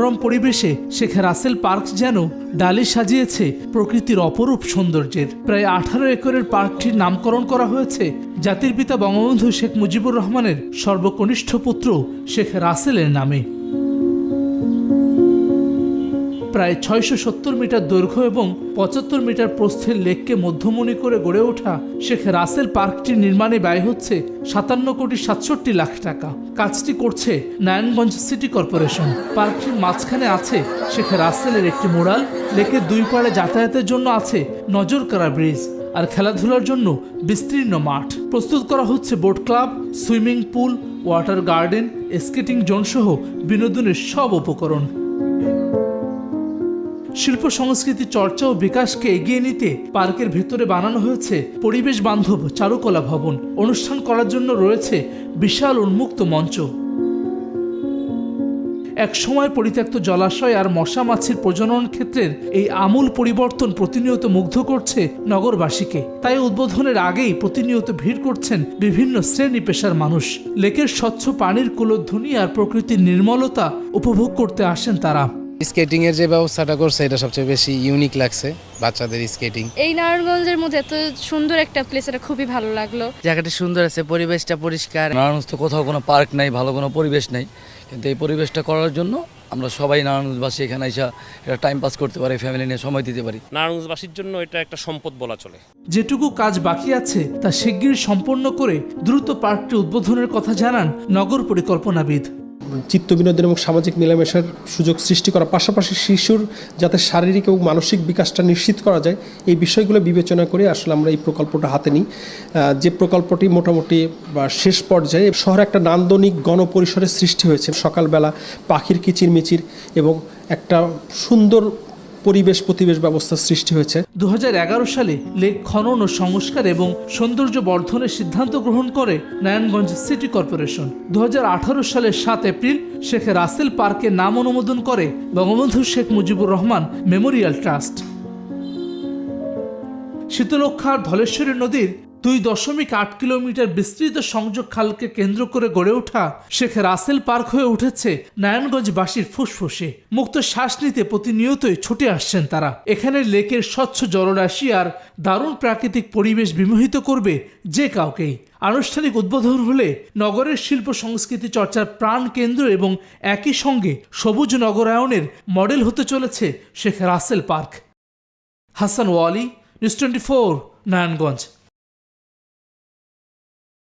মনোরম পরিবেশে শেখ রাসেল পার্ক যেন ডালি সাজিয়েছে প্রকৃতির অপরূপ সৌন্দর্যের। প্রায় 18 একরের পার্কটির নামকরণ করা হয়েছে জাতির পিতা বঙ্গবন্ধু শেখ মুজিবুর রহমানের সর্বকনিষ্ঠ পুত্র শেখ রাসেলের নামে। প্রায় 670 মিটার দৈর্ঘ্য এবং 75 মিটার প্রস্থের লেককে মধ্যমণি করে গড়ে ওঠা শেখ রাসেল পার্কটির নির্মাণে ব্যয় হচ্ছে 57,67,00,000 টাকা। কাজটি করছে নারায়ণগঞ্জ সিটি কর্পোরেশন। পার্কটির মাঝখানে আছে শেখ রাসেলের একটি মোড়াল, লেকের দুই পাড়ে যাতায়াতের জন্য আছে নজরকাড়া ব্রিজ, আর খেলাধুলার জন্য বিস্তীর্ণ মাঠ। প্রস্তুত করা হচ্ছে boat club, swimming pool, water garden, skating zone সহ বিনোদনের সব উপকরণ। শিল্প সংস্কৃতি চর্চা ও বিকাশকে এগিয়ে নিতে পার্কের ভেতরে বানানো হয়েছে পরিবেশ বান্ধব চারুকলা ভবন। অনুষ্ঠান করার জন্য রয়েছে বিশাল উন্মুক্ত মঞ্চ। এক সময় পরিত্যক্ত জলাশয় আর মশা মাছির প্রজনন ক্ষেত্রের এই আমূল পরিবর্তন প্রতিনিয়ত মুগ্ধ করছে নগরবাসীকে। তাই উদ্বোধনের আগেই প্রতিনিয়ত ভিড় করছেন বিভিন্ন শ্রেণী পেশার মানুষ। লেকের স্বচ্ছ পানির কুলধ্বনি আর প্রকৃতির নির্মলতা উপভোগ করতে আসেন তারা। স্কেটিং এর যে ব্যবস্থাটা করছে এটা সবচেয়ে বেশি ইউনিক লাগছে, বাচ্চাদের স্কেটিং। এই নারায়ণগঞ্জের মধ্যে এত সুন্দর একটা প্লেস, এটা খুবই ভালো লাগলো। জায়গাটা সুন্দর আছে, পরিবেশটা পরিষ্কার। নারায়ণগঞ্জ তো কোথাও কোনো পার্ক নাই, ভালো কোনো পরিবেশ নেই, কিন্তু এই পরিবেশটা করার জন্য আমরা সবাই নারায়ণগঞ্জবাসী এখানে এসে এটা টাইম পাস করতে পারি, ফ্যামিলি নিয়ে সময় দিতে পারি। নারায়ণগঞ্জবাসীর জন্য এটা একটা সম্পদ বলা চলে। যেটুকু কাজ বাকি আছে তা শিগগির সম্পন্ন করে দ্রুত পার্কটি উদ্বোধনের কথা জানান নগর পরিকল্পনাবিদ। চিত্ত বিনোদন এবং সামাজিক মেলামেশার সুযোগ সৃষ্টি করার পাশাপাশি শিশুর যাতে শারীরিক এবং মানসিক বিকাশটা নিশ্চিত করা যায়, এই বিষয়গুলো বিবেচনা করে আসলে আমরা এই প্রকল্পটা হাতে নিই। যে প্রকল্পটি মোটামুটি শেষ পর্যায়ে শহরে একটা নান্দনিক গণপরিসরের সৃষ্টি হয়েছে। সকালবেলা পাখির কিচিরমিচির এবং একটা সুন্দর পরিবেশ ব্যবস্থা সৃষ্টি হয়েছে। 2011 সালে লেক খনন ও সংস্কার এবং সৌন্দর্য বর্ধনের সিদ্ধান্ত গ্রহণ করে নারায়ণগঞ্জ সিটি কর্পোরেশন। 2018 সালের 7 এপ্রিল শেখ রাসেল পার্কের নাম অনুমোদন করে বঙ্গবন্ধু শেখ মুজিবুর রহমান মেমোরিয়াল ট্রাস্ট। শীতলক্ষ্যা আর ধলেশ্বরী নদীর 2.8 কিলোমিটার বিস্তৃত সংযোগ খালকে কেন্দ্র করে গড়ে ওঠা শেখ রাসেল পার্ক হয়ে উঠেছে নারায়ণগঞ্জবাসীর ফুসফুসে। মুক্ত শ্বাস নিতে প্রতিনিয়তই ছুটে আসছেন তারা। এখানে লেকের স্বচ্ছ জলরাশি আর দারুণ প্রাকৃতিক পরিবেশ বিমোহিত করবে যে কাউকেই। আনুষ্ঠানিক উদ্বোধন হলে নগরের শিল্প সংস্কৃতি চর্চার প্রাণ কেন্দ্র এবং একই সঙ্গে সবুজ নগরায়নের মডেল হতে চলেছে শেখ রাসেল পার্ক। হাসান ওয়ালি, নিউজ 24, নারায়ণগঞ্জ।